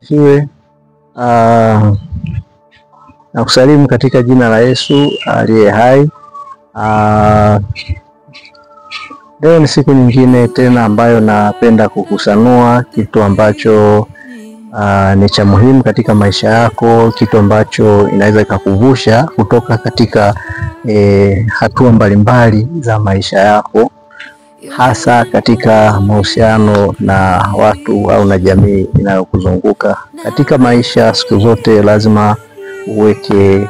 Siwe na kusalimu katika jina la Yesu aliye hai. Leo ni siku nyingine tena ambayo napenda kukusanua kitu ambacho ni cha muhimu katika maisha yako, kitu ambacho inaweza ikakuvusha kutoka katika hatua mbalimbali za maisha yako, hasa katika mahusiano na watu au na jamii inayokuzunguka. Katika maisha siku zote lazima uweke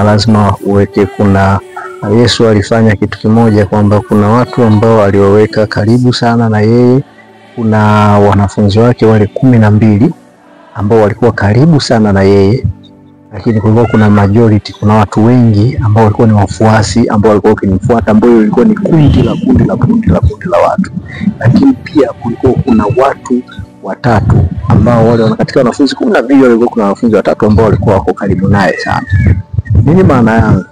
lazima uweke, kuna Yesu alifanya kitu kimoja, kwamba kuna watu ambao alioweka karibu sana na yeye. Kuna wanafunzi wake wale 12 ambao walikuwa karibu sana na yeye, lakini kulikuwa kuna majority, kuna watu wengi ambao walikuwa ni wafuasi ambao walikuwa wakimfuata, ambao ilikuwa ni kundi la watu. Lakini pia kulikuwa kuna watu watatu ambao wale katika wanafunzi 12 walikuwa kuna wanafunzi watatu ambao walikuwa wako karibu naye sana. Nini maana yangu?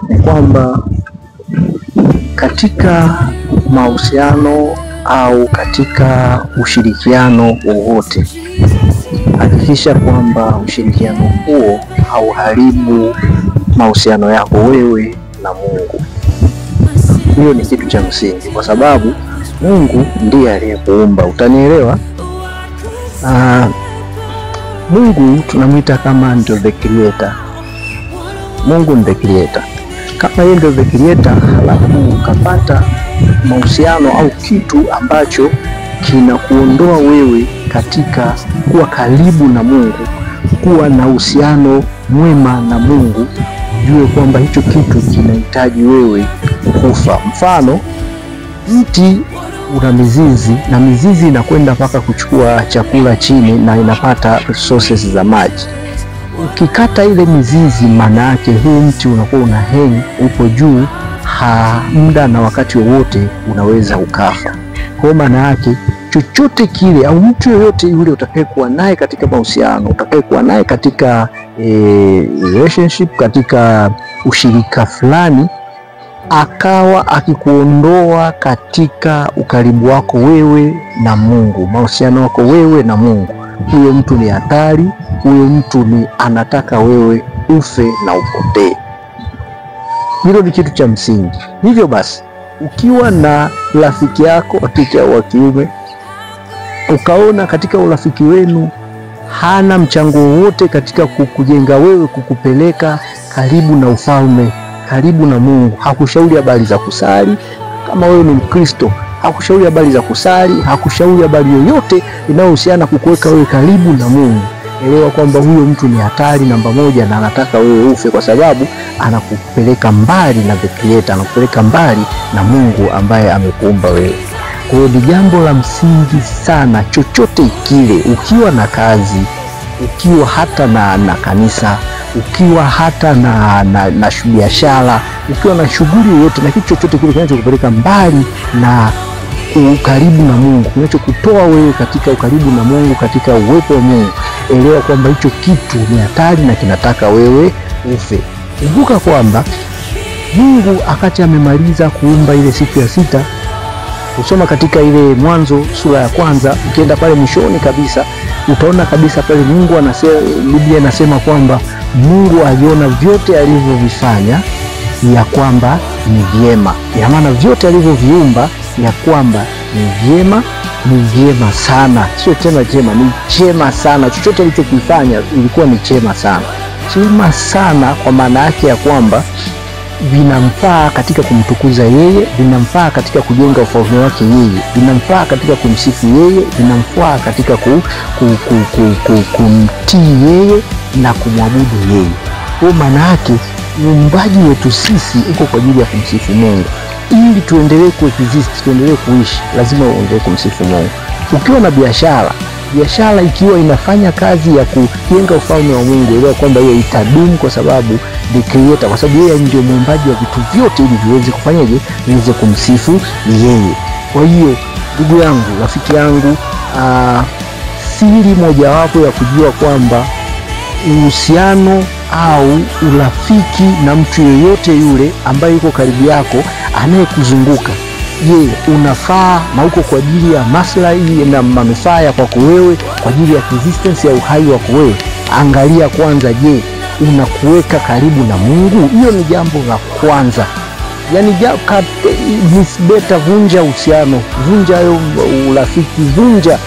Ni kwamba katika mahusiano au katika ushirikiano wowote, hakikisha kwamba ushirikiano huo hauharibu mahusiano yako wewe na Mungu. Hiyo ni kitu cha msingi, kwa sababu Mungu ndiye aliyekuumba. Utanielewa? Mungu tunamwita kama ndio the creator. Mungu ndiye creator. Kama yeye ndio the creator, halafu ukapata mahusiano au kitu ambacho kinakuondoa wewe katika kuwa karibu na Mungu, kuwa na uhusiano mwema na Mungu, jue kwamba hicho kitu kinahitaji wewe kufa. Mfano, mti una mizizi na mizizi inakwenda mpaka kuchukua chakula chini na inapata resources za maji. Ukikata ile mizizi, maana yake huu mti unakuwa una hang upo juu, muda na wakati wowote unaweza ukafa. Kwa maana yake chochote kile au mtu yoyote yule utakayekuwa naye katika mahusiano, utakayekuwa naye katika relationship, katika ushirika fulani, akawa akikuondoa katika ukaribu wako wewe na Mungu, mahusiano wako wewe na Mungu, huyo mtu ni hatari. Huyo mtu ni anataka wewe ufe na upotee. Hilo ni kitu cha msingi. Hivyo basi, ukiwa na rafiki yako wa kike au wa kiume, ukaona katika urafiki wenu hana mchango wowote katika kukujenga wewe, kukupeleka karibu na ufalme, karibu na Mungu, hakushauri habari za kusali. Kama wewe ni Mkristo, hakushauri habari za kusali, hakushauri habari yoyote inayohusiana kukuweka wewe karibu na Mungu. Elewa kwamba huyo mtu ni hatari namba moja, na anataka wewe ufe, kwa sababu anakupeleka mbali na the creator, anakupeleka mbali na Mungu ambaye amekuumba wewe. Kwa hiyo ni jambo la msingi sana, chochote kile, ukiwa na kazi, ukiwa hata na kanisa, ukiwa hata na biashara, ukiwa na shughuli yoyote, na kitu chochote kile kinachokupeleka mbali na ukaribu na Mungu, kinachokutoa wewe katika ukaribu na Mungu, katika uwepo wa Mungu, elewa kwamba hicho kitu ni hatari na kinataka wewe ufe. Kumbuka kwamba Mungu akati amemaliza kuumba ile siku ya sita, usoma katika ile Mwanzo sura ya 1, ukienda pale mwishoni kabisa, utaona kabisa pale Mungu anasema, Biblia inasema kwamba Mungu aliona vyote alivyovifanya ya kwamba ni vyema. Ina maana vyote alivyoviumba ya kwamba ni vyema, ni vyema sana. Sio tena jema, ni chema sana. Chochote alichokifanya ilikuwa ni chema sana. Chema sana kwa maana yake ya kwamba vinamfaa katika kumtukuza yeye, vinamfaa katika kujenga ufalme wake yeye, vinamfaa katika kumsifu yeye, vinamfaa katika kumtii yeye na kumwabudu yeye. Kwa maana yake uumbaji wetu sisi uko kwa ajili ya kumsifu Mungu. Ili tuendelee kuexist, tuendelee kuishi, lazima uendelee kumsifu Mungu. Ukiwa na biashara ikiwa inafanya kazi ya kujenga ufalme wa Mungu, elewa kwamba hiyo itadumu, kwa sababu the creator, kwa sababu yeye ndio muumbaji wa vitu vyote, ili viweze kufanyaje, viweze kumsifu yeye. Kwa hiyo ndugu yangu, rafiki yangu, siri mojawapo ya kujua kwamba uhusiano au urafiki na mtu yeyote yule ambaye yuko karibu yako, anayekuzunguka, Je, unafaa na uko kwa ajili ya maslahi na manufaa ya kwako wewe, kwa ajili ya existence ya uhai wako wewe? Angalia kwanza, je, unakuweka karibu na Mungu? Hiyo ni jambo la kwanza. Yani nisbeta, vunja uhusiano, vunja urafiki, vunja,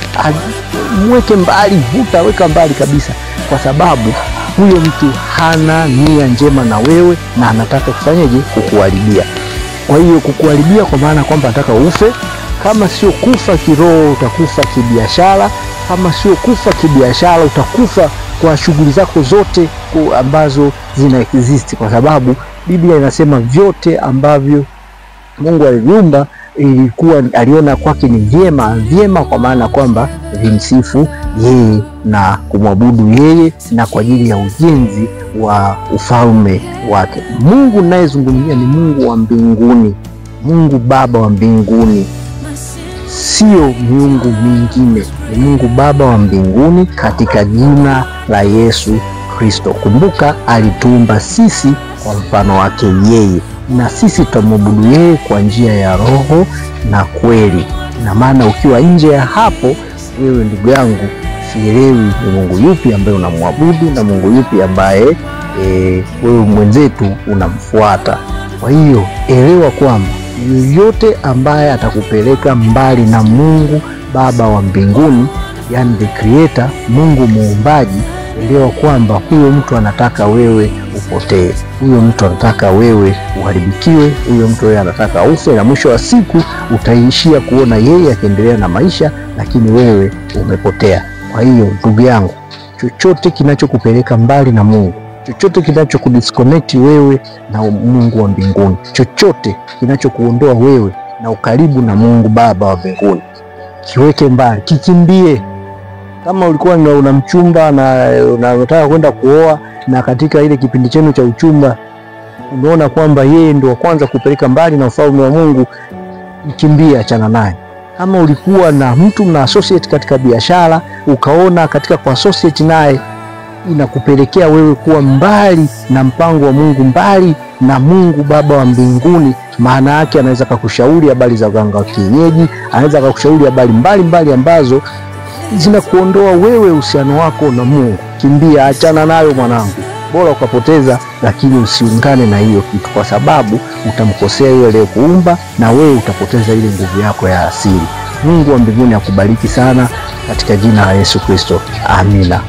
mweke mbali, weka mbali kabisa, kwa sababu huyo mtu hana nia njema na wewe na anataka kufanyaje? Kukuharibia. Kwa hiyo kukuharibia kwa maana kwamba anataka ufe. Kama sio kufa kiroho, utakufa kibiashara. Kama sio kufa kibiashara, utakufa kwa shughuli zako zote ambazo zina exist, kwa sababu Biblia inasema vyote ambavyo Mungu aliviumba aliona kwake ni vyema, kwa maana kwamba vimsifu yeye na kumwabudu yeye na kwa ajili ya ujenzi wa ufalme wake. Mungu ninayezungumzia ni Mungu wa mbinguni, Mungu Baba wa mbinguni, sio miungu mingine. Ni Mungu Baba wa mbinguni katika jina la Yesu Kristo. Kumbuka, alituumba sisi kwa mfano wake yeye, na sisi tutamwabudu yeye kwa njia ya roho na kweli. Na maana ukiwa nje ya hapo, wewe ndugu yangu, sielewi ni Mungu yupi ambaye unamwabudu na Mungu yupi ambaye wewe mwenzetu unamfuata. Kwa hiyo elewa kwamba yoyote ambaye atakupeleka mbali na Mungu Baba wa mbinguni, yani the creator, Mungu muumbaji, elewa kwamba huyo mtu anataka wewe upotee, huyo mtu anataka wewe uharibikiwe, huyo mtu yeye anataka ufe, na mwisho wa siku utaishia kuona yeye akiendelea na maisha, lakini wewe umepotea. Kwa hiyo ndugu yangu, chochote kinachokupeleka mbali na Mungu, chochote kinachokudisconnect wewe na Mungu wa mbinguni, chochote kinachokuondoa wewe na ukaribu na Mungu Baba wa mbinguni, kiweke mbali, kikimbie. Kama ulikuwa una mchumba na unataka kwenda kuoa, na katika ile kipindi chenu cha uchumba unaona kwamba yeye ndio wa kwanza kupeleka mbali na ufalme wa Mungu, kimbia, achana naye. Kama ulikuwa na mtu mna associate katika biashara, ukaona katika ku associate naye inakupelekea wewe kuwa mbali na mpango wa Mungu, mbali na Mungu Baba wa mbinguni, maana yake anaweza kukushauri habari za uganga wa kienyeji, anaweza kukushauri habari mbalimbali ambazo zinakuondoa wewe uhusiano wako na Mungu. Kimbia, achana nayo mwanangu. Bora ukapoteza, lakini usiungane na hiyo kitu, kwa sababu utamkosea yule aliyekuumba na wewe utapoteza ile nguvu yako ya asili. Mungu wa mbinguni akubariki sana katika jina la Yesu Kristo. Amina.